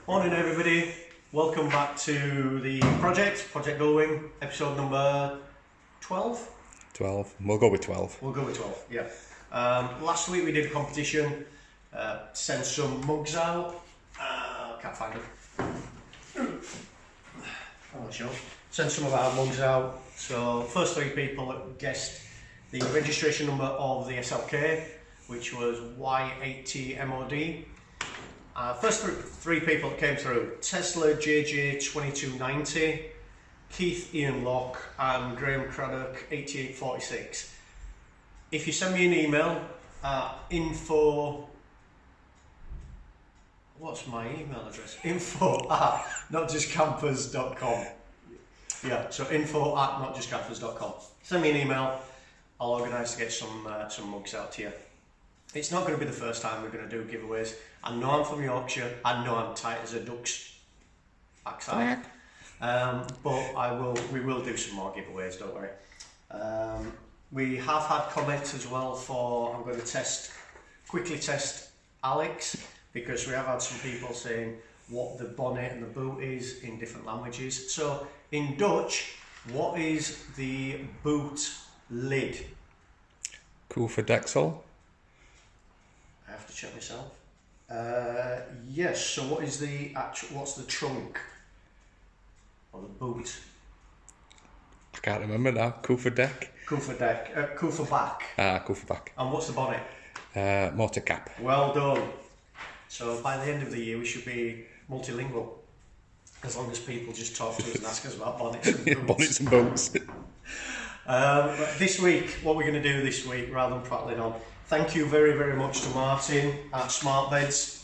Morning everybody, welcome back to the Project Gullwing, episode number 12? 12, we'll go with 12. We'll go with 12, yeah. Last week we did a competition, sent some mugs out, can't find them. Oh, sure. Sent some of our mugs out, so first three people that guessed the registration number of the SLK, which was Y80MOD. First three people that came through: Tesla JJ2290, Keith Ian Locke, and Graham Craddock 8846. If you send me an email at what's my email address? info@notjustcampers.com. Yeah, so info@notjustcampers.com. Send me an email. I'll organise to get some mugs out to you. It's not going to be the first time we're going to do giveaways. I know I'm from Yorkshire. I know I'm tight as a duck's backside. But we will do some more giveaways, don't worry. We have had comments as well for, I'm going to quickly test Alex, because we have had some people saying what the bonnet and the boot is in different languages. So in Dutch, what is the boot lid? Kofferdexel. I have to check myself. Yes, so what's the trunk? Or the boot? I can't remember now. Kofferdek. Kofferback. Kofferback. And what's the bonnet? Motorcap. Well done. So by the end of the year we should be multilingual, as long as people just talk to us and ask us about bonnets and boots. Bonnets and boots. This week, what we're going to do this week, rather than prattling on, thank you very, very much to Martin at Smart Beds.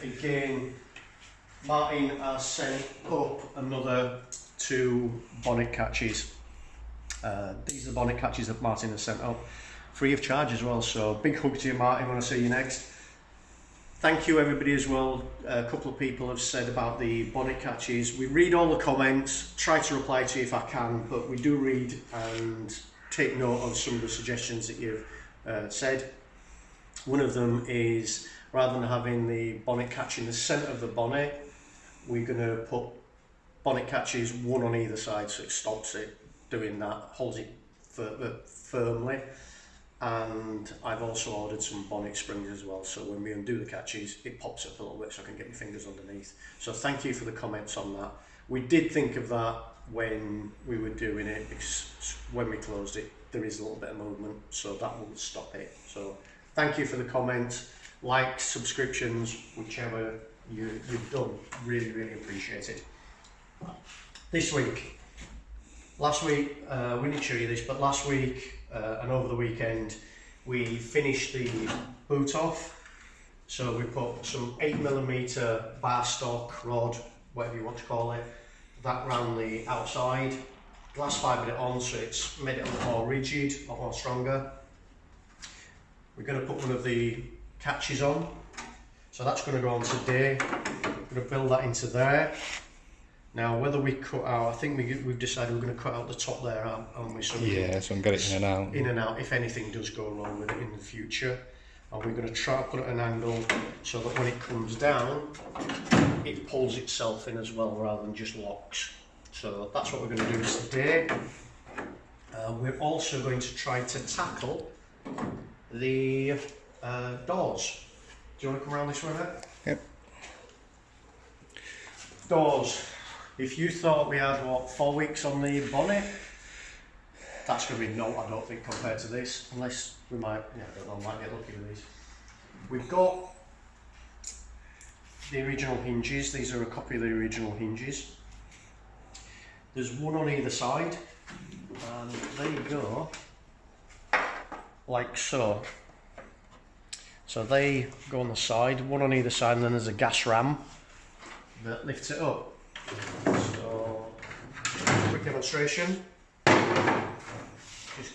Again, Martin has sent up another 2 bonnet catches. These are the bonnet catches that Martin has sent up, free of charge as well. So big hug to you, Martin, when I see you next. Thank you everybody as well. A couple of people have said about the bonnet catches. We read all the comments, try to reply to you if I can, but we do read and take note of some of the suggestions that you've said. One of them is, rather than having the bonnet catch in the centre of the bonnet, we're going to put bonnet catches one on either side, so it stops it doing that, holds it firmly. And I've also ordered some bonnet springs as well, so when we undo the catches it pops up a little bit so I can get my fingers underneath. So thank you for the comments on that. We did think of that when we were doing it, because when we closed it there is a little bit of movement, so that will stop it. So thank you for the comments, likes, subscriptions, whichever you've done, really, really appreciate it. This week, last week, we didn't show you this, but last week and over the weekend we finished the boot off. So we put some 8mm bar stock, rod, whatever you want to call it, that round the outside, glass fibered it on so it's made it a lot more rigid, a lot more stronger. We're going to put one of the catches on, so that's going to go on today. We're going to build that into there. Now, whether we cut out, I think we've decided we're going to cut out the top there, aren't we? So yeah, so I'm getting in and out. In and out, if anything does go wrong with it in the future. And we're going to try to put it at an angle so that when it comes down, it pulls itself in as well, rather than just locks. So that's what we're going to do today. We're also going to try to tackle the doors. Do you want to come around this way a bit? Yep. Doors. If you thought we had, 4 weeks on the bonnet, that's going to be no, I don't think, compared to this, unless we might, I don't know, might get lucky with these. We've got the original hinges. These are a copy of the original hinges. There's one on either side, and they go like so. So they go on the side, one on either side, and then there's a gas ram that lifts it up. So, quick demonstration. Just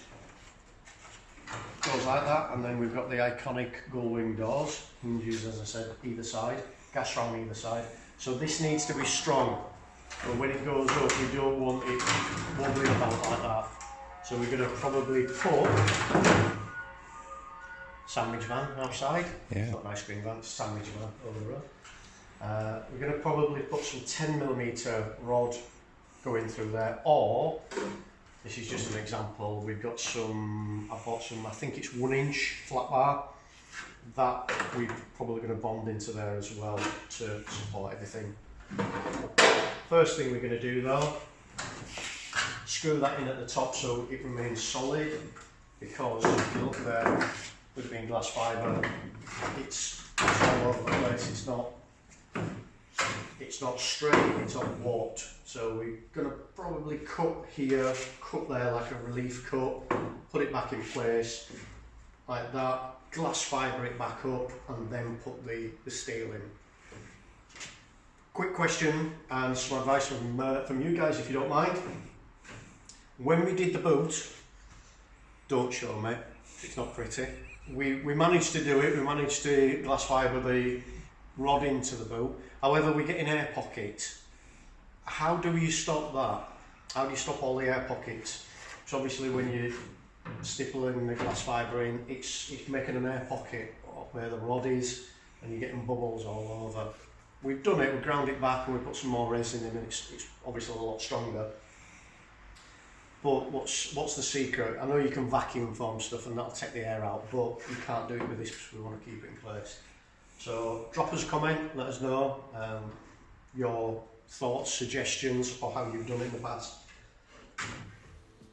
goes like that, and then we've got the iconic gullwing doors, hinges, as I said, either side, gas ram either side. So this needs to be strong, but when it goes up we don't want it wobbling about like that. So we're going to probably put sandwich van outside. Yeah. Not an ice cream van, it's a sandwich van over the road. We're going to probably put some 10mm rod going through there, or this is just an example. We've got some, I bought some, I think it's 1-inch flat bar that we're probably going to bond into there as well to support everything. First thing we're going to do though, screw that in at the top so it remains solid, because if you look there, with it being glass fibre, it's all over the place. It's not straight, it's all warped. So we're going to probably cut here, cut there like a relief cut, put it back in place like that, glass fibre it back up, and then put the steel in. Quick question and some advice from you guys, if you don't mind. When we did the boot, don't show me, it's not pretty. We managed to do it, we managed to glass fibre the rod into the boot. However, we get an air pocket. How do you stop that? How do you stop all the air pockets? So obviously when you stippling the glass fibre in, it's making an air pocket where the rod is, and you're getting bubbles all over. We've done it, we ground it back and we put some more resin in, and it's obviously a lot stronger. But what's the secret? I know you can vacuum form stuff and that'll take the air out, but you can't do it with this because we want to keep it in place. So drop us a comment, let us know your thoughts, suggestions, or how you've done it in the past.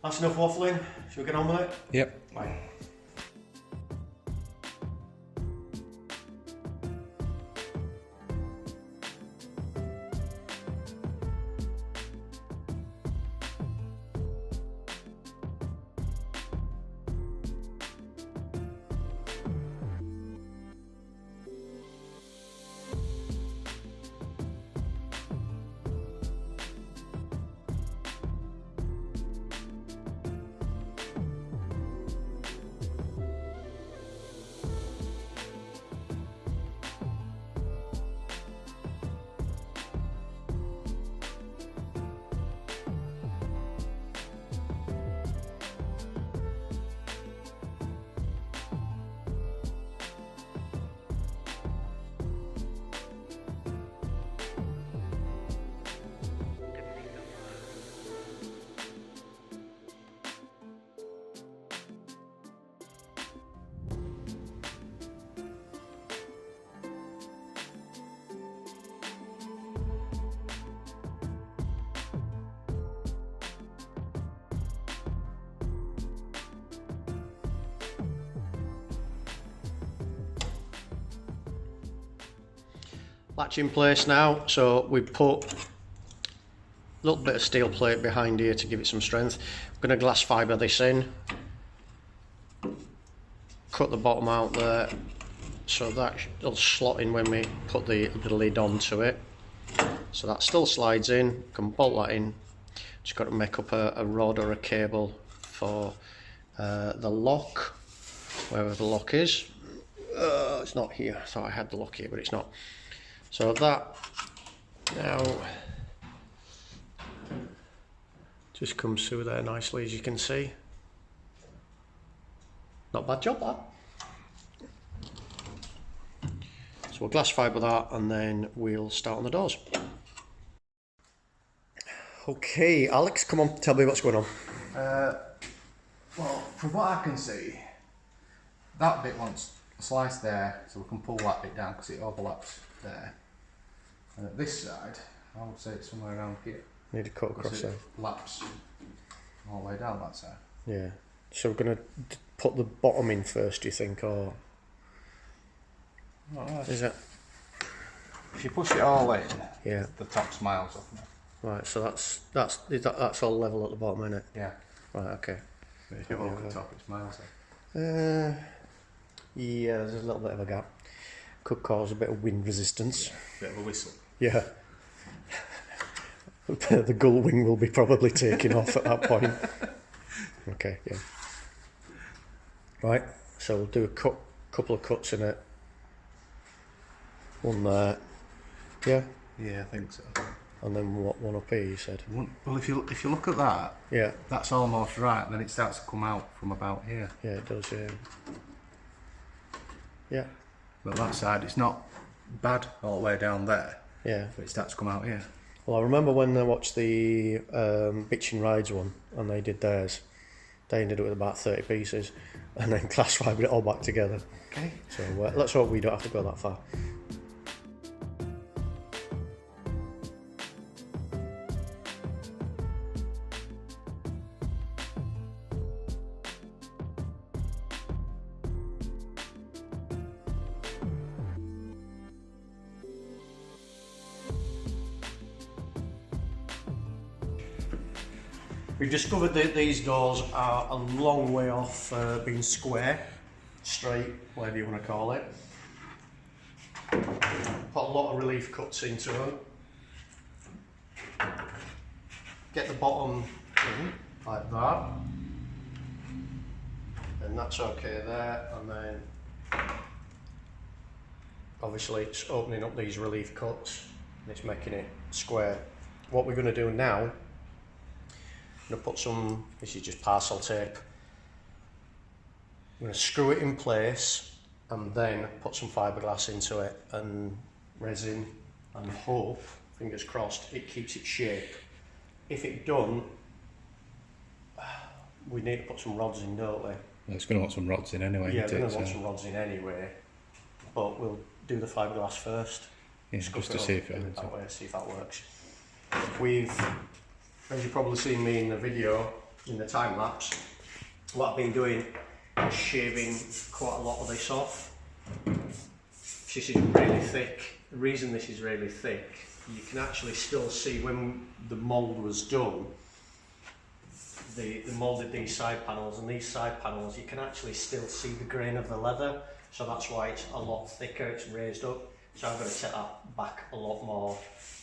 That's enough waffling. Shall we get on with it? Yep. Right. Latch in place now, so we put a little bit of steel plate behind here to give it some strength. We're going to glass fibre this in, cut the bottom out there, so that will slot in when we put the lid onto it. So that still slides in, can bolt that in. Just got to make up a rod or a cable for the lock, wherever the lock is. It's not here, I thought I had the lock here, but it's not. So that now just comes through there nicely, as you can see. Not a bad job, that. So we'll glass fibre that, and then we'll start on the doors. Okay, Alex, come on, tell me what's going on. Well, from what I can see, that bit wants a slice there, so we can pull that bit down because it overlaps there. And at this side, I would say it's somewhere around here. Need to cut across there. Laps all the way down that side. Yeah. So we're going to put the bottom in first, do you think, or is it? If you push it all in, yeah, the top's miles off now. Right. So that's all level at the bottom, isn't it? Yeah. Right. Okay. But if you look at the top, it's miles off. Yeah. There's a little bit of a gap. Could cause a bit of wind resistance. Yeah, bit of a whistle. Yeah. The gull wing will be probably taking off at that point. Okay, yeah. Right, so we'll do a couple of cuts in it. One there. Yeah? Yeah, I think so. And then one up here, you said? Well, if you look at that, yeah, that's almost right, then it starts to come out from about here. Yeah, it does, yeah. Yeah. But that side, it's not bad all the way down there, Yeah. but it starts to come out here. Well, I remember when I watched the Bitchin' Rides one, and they did theirs. They ended up with about 30 pieces, and then glass fibered it all back together. Okay. So let's hope we don't have to go that far. We've discovered that these doors are a long way off being square, straight, whatever you want to call it. Put a lot of relief cuts into them. Get the bottom in like that, and that's okay there. And then obviously it's opening up these relief cuts and it's making it square. What we're going to do now, I'm going to put some, this is just parcel tape, I'm going to screw it in place and then put some fiberglass into it and resin, and hope, fingers crossed, it keeps its shape. If it don't, we need to put some rods in, don't we? Yeah, it's going to want some rods in anyway. Yeah, isn't we're it? going to want some rods in anyway, but we'll do the fiberglass first. Yeah, just to see if it ends that up. way, see if that works. We've, as you've probably seen me in the video, in the time lapse, what I've been doing is shaving quite a lot of this off. This is really thick. The reason this is really thick, you can actually still see when the mould was done, they moulded these side panels, and these side panels you can actually still see the grain of the leather, so that's why it's a lot thicker, it's raised up. So I'm going to set that back a lot more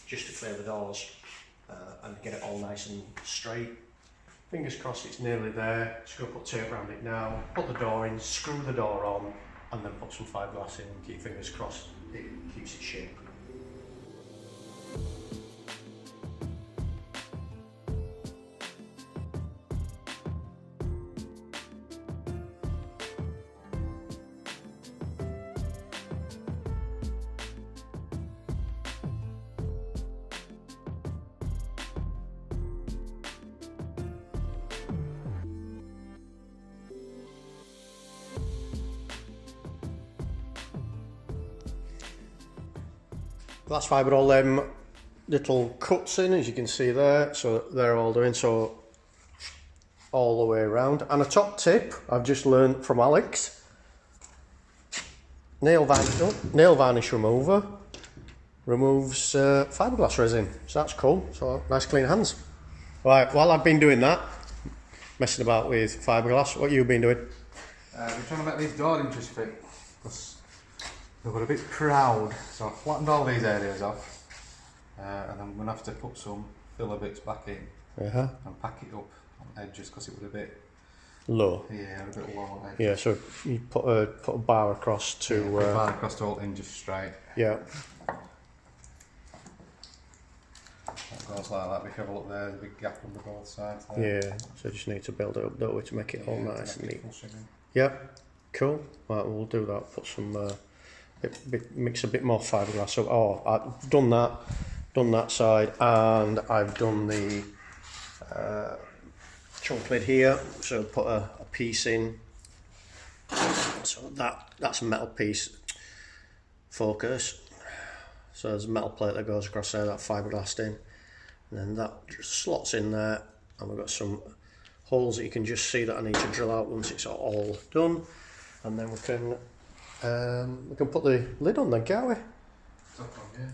just to clear the doors and get it all nice and straight. Fingers crossed it's nearly there. Just going to put tape around it now, put the door in, screw the door on, and then put some fiberglass in and keep fingers crossed it keeps its shape. Glass fibre all them little cuts in, as you can see there, so they're all doing so all the way around. And a top tip I've just learned from Alex, nail varnish remover removes fiberglass resin, so that's cool. So nice clean hands. Right, while I've been doing that, messing about with fiberglass, what you been doing? We're trying to make these door hinges fit, because they were a bit proud, so I flattened all these areas off, and then I'm going to have to put some filler bits back in and pack it up on the edges, because it was a bit low. Yeah, a bit low on the edges. Yeah, so you put a bar across to put a bar across to all the hinges straight. Yeah. That goes like that. If you have a look there, there's a big gap on both sides there. Yeah, so just need to build it up that way to make it all nice and neat. Full shimming. Yeah, cool. Right, we'll do that. Put some, mix a bit more fiberglass up. Oh, I've done that side, and I've done the trunk lid here. So put a piece in. So that's a metal piece. Focus. So there's a metal plate that goes across there, that fiberglassed in, and then that just slots in there, and we've got some holes that you can just see that I need to drill out once it's all done, and then we can put the lid on then, can't we? Yeah.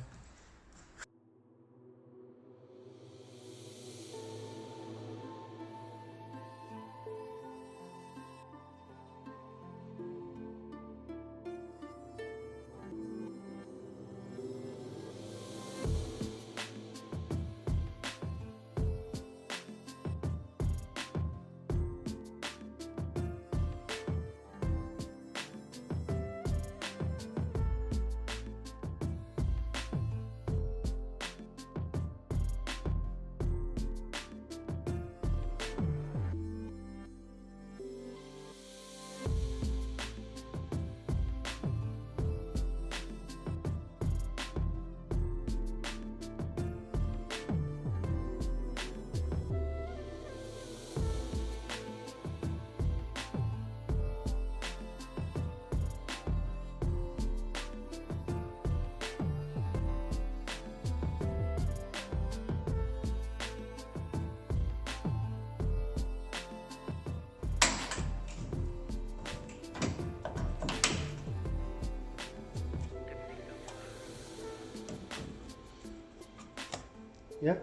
yeah,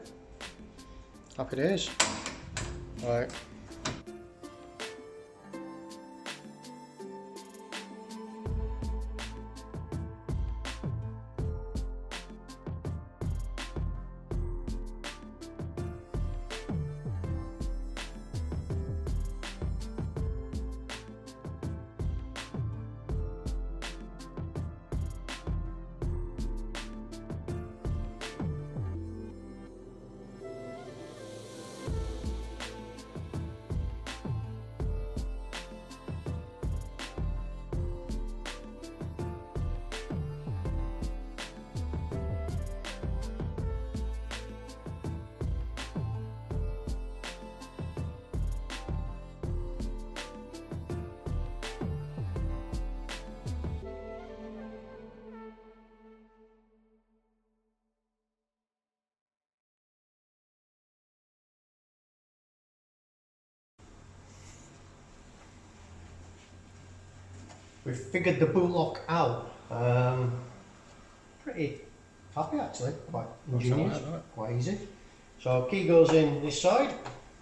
happy days. Right. We've figured the boot lock out. Pretty happy actually, quite ingenious, quite easy. So key goes in this side.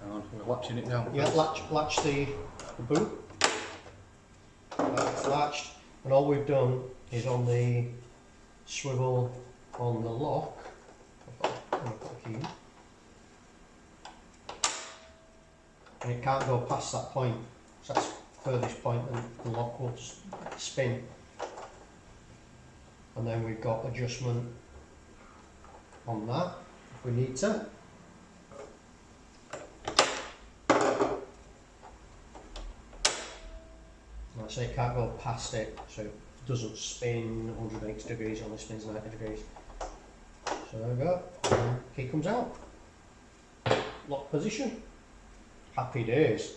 Hang on, we're latching it down. Yeah, latch the boot. That's latched, and all we've done is on the swivel on the lock. I've got the key. And it can't go past that point. So that's the furthest point, and the lock will spin. And then we've got adjustment on that if we need to. Like I say, it can't go past it, so it doesn't spin 180 degrees, only spins 90 degrees. So there we go, and key comes out. Lock position. Happy days.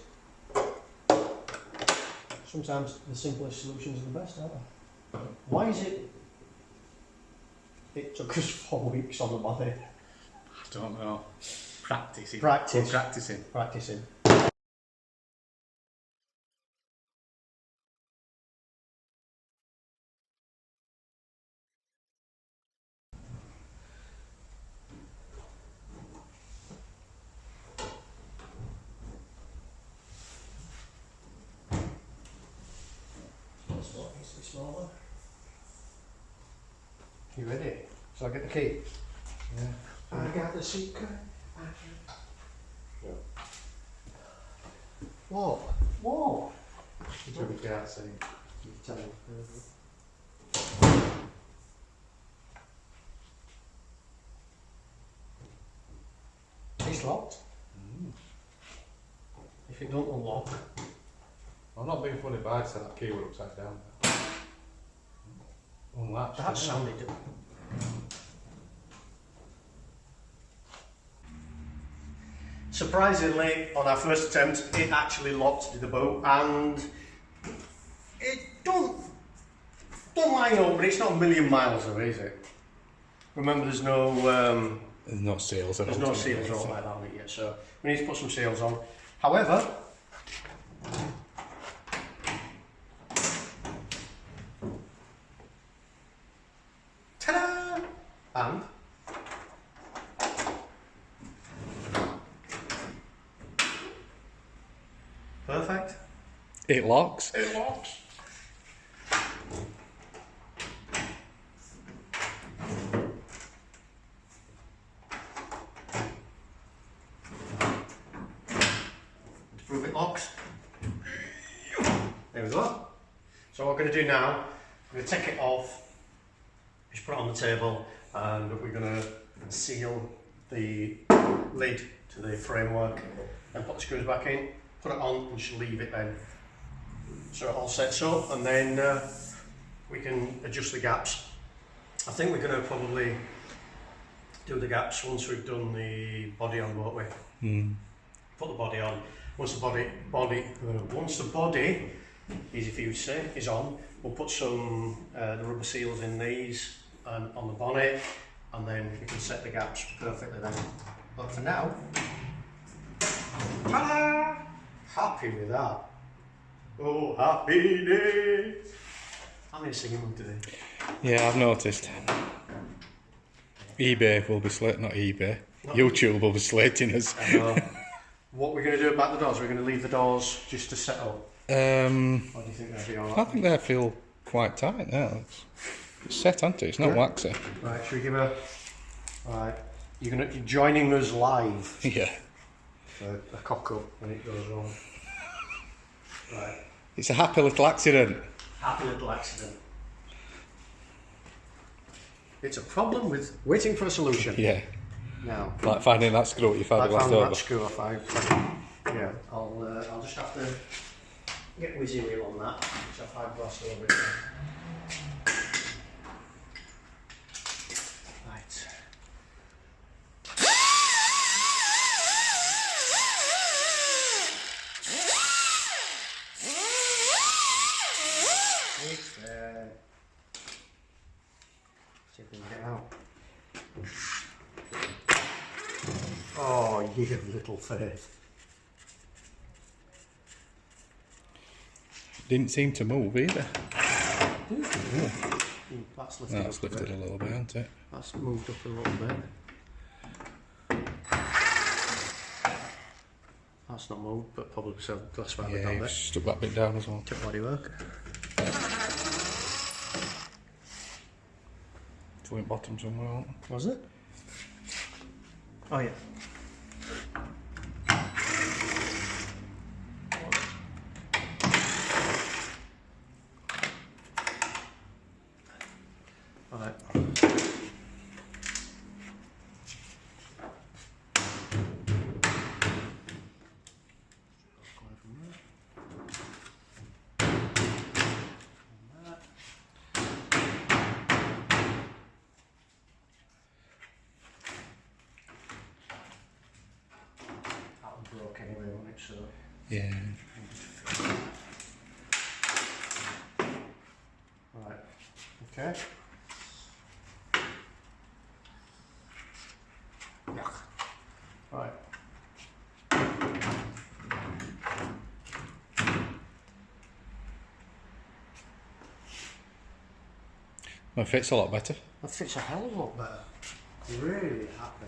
Sometimes the simplest solutions are the best, aren't they? Why is it took us 4 weeks on the body? I don't know. Practice. Practice. We're practicing. Practicing. Smaller. You ready? Shall I get the key? Yeah. I got the secret. What? What? You took it out, saying. You tell me. It's locked. If it don't unlock. I'm not being funny, but I'd say that key were upside down. Unlatched. That sounded. Surprisingly, on our first attempt, it actually locked the boat, and it don't line up, but it's not a million miles away, is it? Remember, there's no seals. there's no seals or like that on it yet, so we need to put some seals on. However, ta-da! And perfect. It locks. It locks. To prove it locks. There we go. So what we're going to do now, we're going to take it off, just put it on the table, and we're going to seal the lid to the framework and put the screws back in, put it on and just leave it then. So it all sets up, and then we can adjust the gaps. I think we're going to probably do the gaps once we've done the body on, won't we? Put the body on. Once the body, easy for you to say, is on, we'll put some the rubber seals in these and on the bonnet, and then we can set the gaps perfectly then. But for now, ta-da! Happy with that. Oh, happy days! I'm in a singing mood today. Yeah, I've noticed. eBay will be slit, not eBay. YouTube will be slating us. What we're going to do about the doors, we're going to leave the doors just to set up. Or do you think they'll be alright? I think they feel quite tight now. It's set, isn't it? It's not waxy. Right, should we give a... Right, you're joining us live. Yeah. For a cock up when it goes wrong. Right. It's a happy little accident. Happy little accident. It's a problem with waiting for a solution. Yeah. Now. Like finding that screw you found last over. That screw off. Yeah. I'll just have to get Wizzy wheel on that. So if I glossed over it. Right. It's there. See if we can get out. Oh, you little faith. Didn't seem to move either. That's lifted That's up lifted a little bit, hasn't it? That's moved up a little bit. That's not moved, but probably so glass fibre down Yeah, there. stuck that bit down as well. Took bloody work. Joint bottom somewhere, wasn't it? Was it? Oh yeah. Alright. Broke anyway, wasn't it? So Yeah. right. Okay. Right. Well, it fits a lot better. That fits a hell of a lot better. Really happy.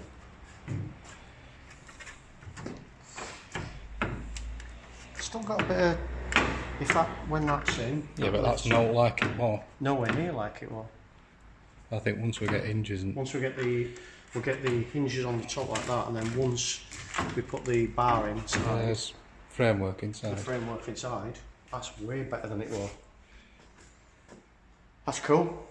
Still got a bit of, if that, when that's in. Yeah, but that's not like it more. Nowhere near like it was. I think once we get hinges and... Once we'll get the hinges on the top like that, and then once we put the bar inside, There's framework the inside. framework inside, that's way better than it was. That's cool.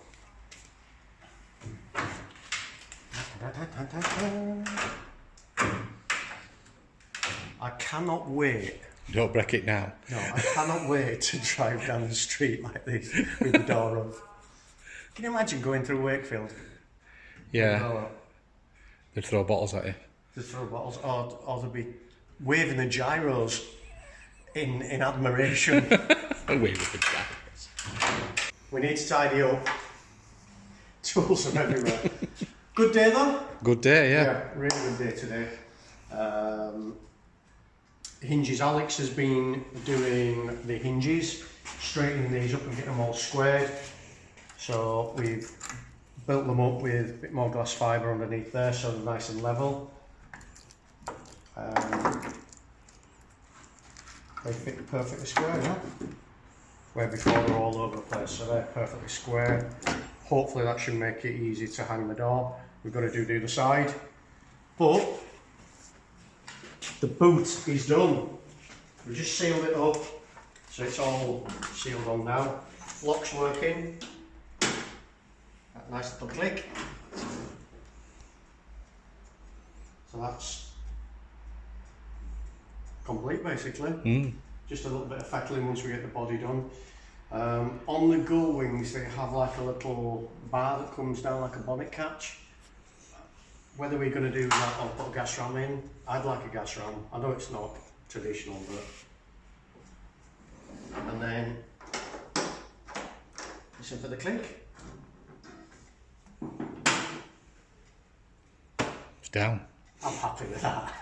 I cannot wait. Don't break it now. No, I cannot wait to drive down the street like this with the door up. Can you imagine going through Wakefield? Yeah. They'd throw bottles at you. To throw bottles, or they'd be waving the gyros in admiration. Wave with the gyros. We need to tidy up. Tools are everywhere. Good day though? Good day, yeah. Yeah, really good day today. Hinges. Alex has been doing the hinges, straightening these up and getting them all squared. So we've built them up with a bit more glass fibre underneath there, so they're nice and level. They fit perfectly square now, where before they're all over the place, so they're perfectly square. Hopefully that should make it easy to hang the door. We've got to do the other side, but the boot is done. We just sealed it up, so it's all sealed on now. Lock's working. That nice little click. So that's complete basically. Just a little bit of fettling once we get the body done. On the gull wings they have like a little bar that comes down like a bonnet catch. Whether we're going to do that or put a gas ram in, I'd like a gas ram. I know it's not traditional, but... And then listen for the click. It's down. I'm happy with that.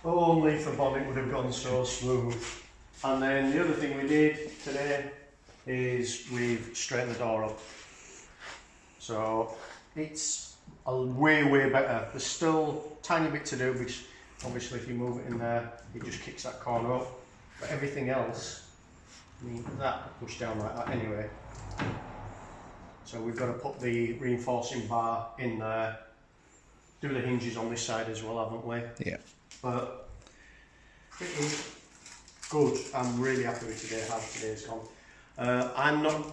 Only if the bonnet would have gone so smooth. And then the other thing we did today is we've straightened the door up. So it's way better. There's still a tiny bit to do, which obviously if you move it in there, it just kicks that corner up. But everything else, I mean, that push down like that anyway. So we've got to put the reinforcing bar in there, do the hinges on this side as well, haven't we? Yeah. But it is good. I'm really happy with today, how today's gone.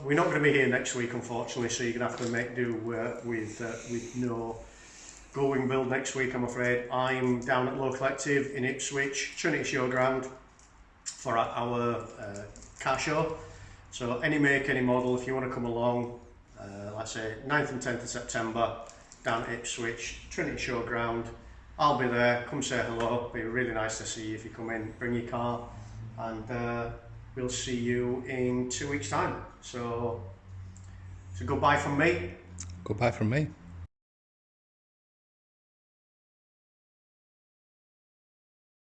We're not going to be here next week, unfortunately, so you're going to have to make do with no going build next week, I'm afraid. I'm down at Low Collective in Ipswich, Trinity Showground, for our car show. So any make, any model, if you want to come along, let's say 9th and 10th of September, down at Ipswich, Trinity Showground. I'll be there, come say hello, be really nice to see you if you come in, bring your car, and we'll see you in 2 weeks' time. So goodbye from me. Goodbye from me.